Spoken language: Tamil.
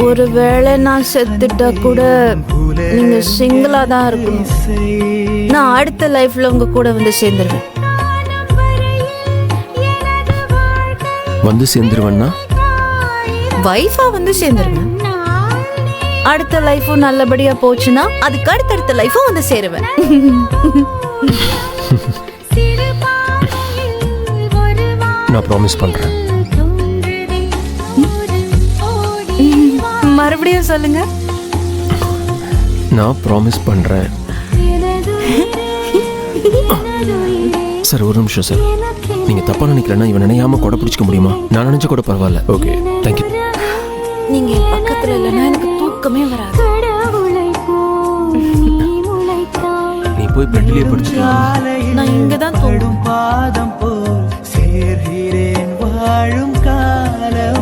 ஒருவேளை நான் செத்துட்டா கூட நீங்க சிங்கிளா தான் இருக்கணும். நான் அடுத்த லைஃப்ல உங்க கூட வந்து சேர்ந்துருவேன். வந்து சேர்ந்துருவேன்னா வைஃபா வந்து சேர்ந்துருவேன். அடுத்த லைஃபும் நல்லபடியா போச்சுன்னா அதுக்கு அடுத்தடுத்த லைஃபும் வந்து சேருவேன். நான் ப்ராமிஸ் பண்றேன். மறுபடியும் சொல்லுங்க. நான் ப்ராமிஸ் பண்றேன். சார் ஒரு நிமிஷம் சார். நீங்க தப்பா நினைக்கலன்னா இவன் நினையாம கொடை பிடிச்சிக்க முடியுமா? நான் நினைச்ச கூட பரவாயில்ல. Okay, thank you. நீங்க என் பக்கத்துல இல்லைன்னா எனக்கு தூக்கமே வராது. நீ போய் பெட்லயே படுத்துக்கலாம். நான் இங்கதான் தூங்கும். பாதம் போல் சேர்கிறேன் வாழும் காலம்.